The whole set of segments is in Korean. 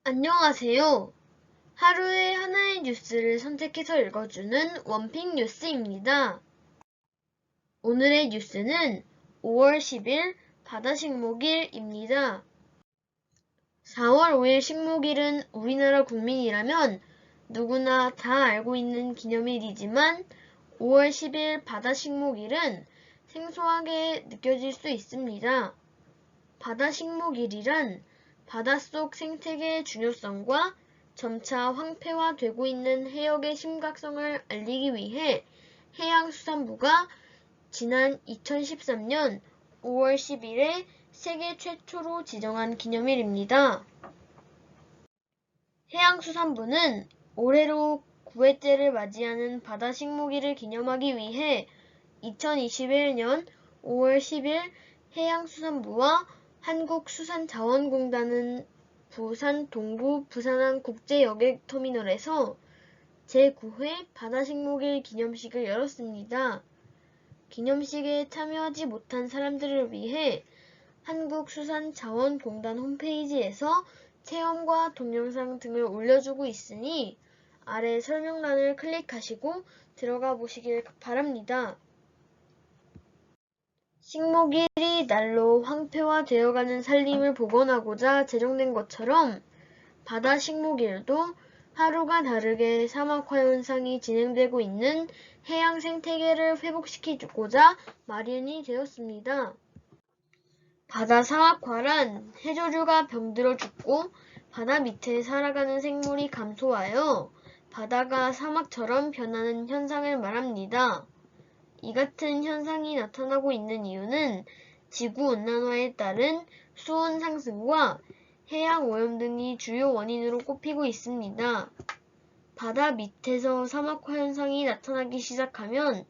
안녕하세요. 하루에 하나의 뉴스를 선택해서 읽어주는 원픽 뉴스입니다. 오늘의 뉴스는 5월 10일 바다식목일입니다. 4월 5일 식목일은 우리나라 국민이라면 누구나 다 알고 있는 기념일이지만 5월 10일 바다식목일은 생소하게 느껴질 수 있습니다. 바다식목일이란 바닷속 생태계의 중요성과 점차 황폐화되고 있는 해역의 심각성을 알리기 위해 해양수산부가 지난 2013년 5월 10일에 세계 최초로 지정한 기념일입니다. 해양수산부는 올해로 9회째를 맞이하는 바다식목일을 기념하기 위해 2021년 5월 10일 해양수산부와 한국수산자원공단은 부산 동부 부산항 국제여객터미널에서 제9회 바다식목일 기념식을 열었습니다. 기념식에 참여하지 못한 사람들을 위해 한국수산자원공단 홈페이지에서 체험과 동영상 등을 올려주고 있으니 아래 설명란을 클릭하시고 들어가 보시길 바랍니다. 식목일이 날로 황폐화되어가는 산림을 복원하고자 제정된 것처럼 바다식목일도 하루가 다르게 사막화 현상이 진행되고 있는 해양 생태계를 회복시키고자 마련이 되었습니다. 바다 사막화란 해조류가 병들어 죽고 바다 밑에 살아가는 생물이 감소하여 바다가 사막처럼 변하는 현상을 말합니다. 이 같은 현상이 나타나고 있는 이유는 지구온난화에 따른 수온 상승과 해양 오염 등이 주요 원인으로 꼽히고 있습니다. 바다 밑에서 사막화 현상이 나타나기 시작하면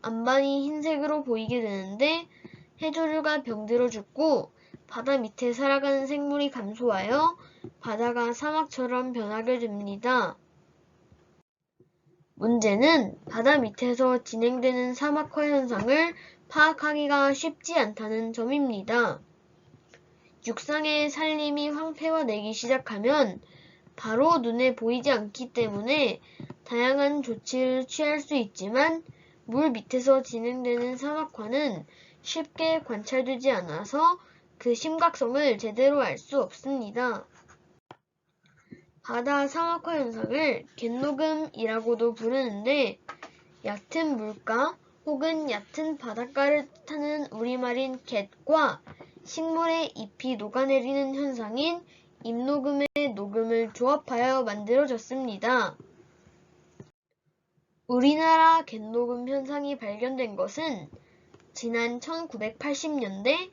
안반이 흰색으로 보이게 되는데 해조류가 병들어 죽고 바다 밑에 살아가는 생물이 감소하여 바다가 사막처럼 변하게 됩니다. 문제는 바다 밑에서 진행되는 사막화 현상을 파악하기가 쉽지 않다는 점입니다. 육상의 산림이 황폐화되기 시작하면 바로 눈에 보이지 않기 때문에 다양한 조치를 취할 수 있지만 물 밑에서 진행되는 사막화는 쉽게 관찰되지 않아서 그 심각성을 제대로 알 수 없습니다. 바다 사막화 현상을 갯녹음이라고도 부르는데 얕은 물가 혹은 얕은 바닷가를 뜻하는 우리말인 갯과 식물의 잎이 녹아내리는 현상인 잎녹음의 녹음을 조합하여 만들어졌습니다. 우리나라 갯녹음 현상이 발견된 것은 지난 1980년대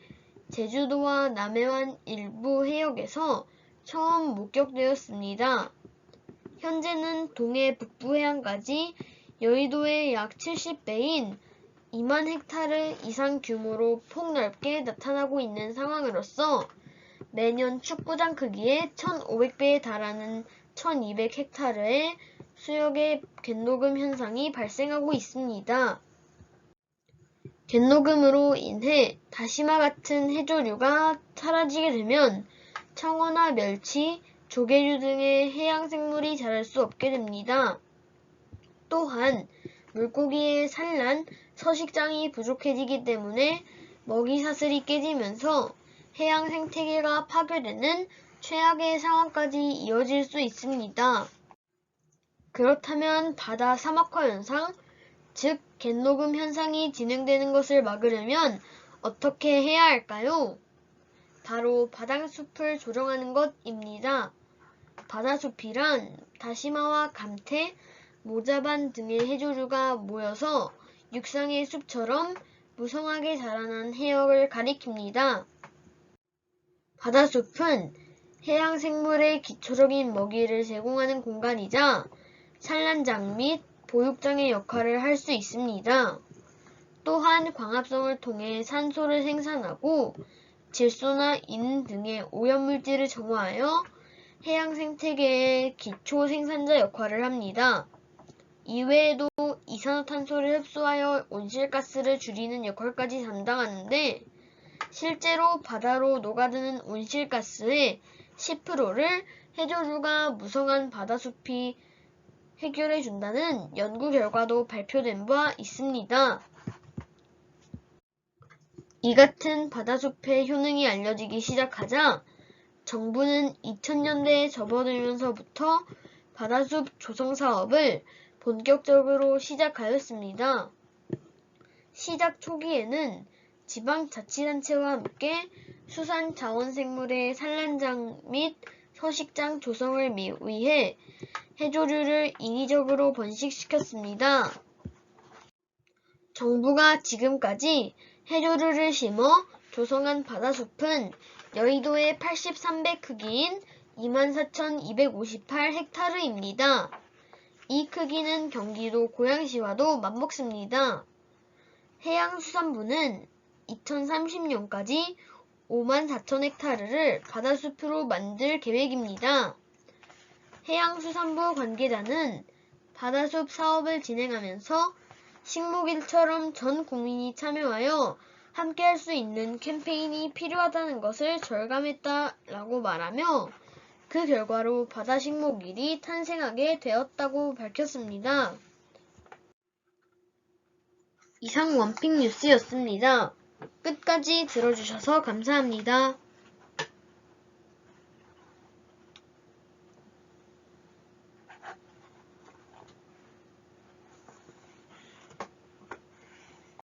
제주도와 남해안 일부 해역에서 처음 목격되었습니다. 현재는 동해 북부 해안까지 여의도의 약 70배인 2만 헥타르 이상 규모로 폭넓게 나타나고 있는 상황으로서 매년 축구장 크기의 1,500배에 달하는 1,200헥타르의 수역의 갯녹음 현상이 발생하고 있습니다. 갯녹음으로 인해 다시마 같은 해조류가 사라지게 되면 청어나 멸치, 조개류 등의 해양생물이 자랄 수 없게 됩니다. 또한 물고기의 산란, 서식장이 부족해지기 때문에 먹이사슬이 깨지면서 해양 생태계가 파괴되는 최악의 상황까지 이어질 수 있습니다. 그렇다면 바다 사막화 현상, 즉 갯녹음 현상이 진행되는 것을 막으려면 어떻게 해야 할까요? 바로 바다숲을 조정하는 것입니다. 바다숲이란 다시마와 감태, 모자반 등의 해조류가 모여서 육상의 숲처럼 무성하게 자라난 해역을 가리킵니다. 바다숲은 해양생물의 기초적인 먹이를 제공하는 공간이자 산란장 및 보육장의 역할을 할 수 있습니다. 또한 광합성을 통해 산소를 생산하고 질소나 인 등의 오염물질을 정화하여 해양 생태계의 기초 생산자 역할을 합니다. 이외에도 이산화탄소를 흡수하여 온실가스를 줄이는 역할까지 담당하는데 실제로 바다로 녹아드는 온실가스의 10%를 해조류가 무성한 바다숲이 해결해준다는 연구 결과도 발표된 바 있습니다. 이 같은 바다숲의 효능이 알려지기 시작하자 정부는 2000년대에 접어들면서부터 바다숲 조성 사업을 본격적으로 시작하였습니다. 시작 초기에는 지방자치단체와 함께 수산자원생물의 산란장 및 서식장 조성을 위해 해조류를 인위적으로 번식시켰습니다. 정부가 지금까지 해조류를 심어 조성한 바다숲은 여의도의 83배 크기인 24,258헥타르입니다. 이 크기는 경기도 고양시와도 맞먹습니다. 해양수산부는 2030년까지 54,000헥타르를 바다숲으로 만들 계획입니다. 해양수산부 관계자는 바다숲 사업을 진행하면서 식목일처럼 전 국민이 참여하여 함께할 수 있는 캠페인이 필요하다는 것을 절감했다라고 말하며 그 결과로 바다식목일이 탄생하게 되었다고 밝혔습니다. 이상 원픽 뉴스였습니다. 끝까지 들어주셔서 감사합니다.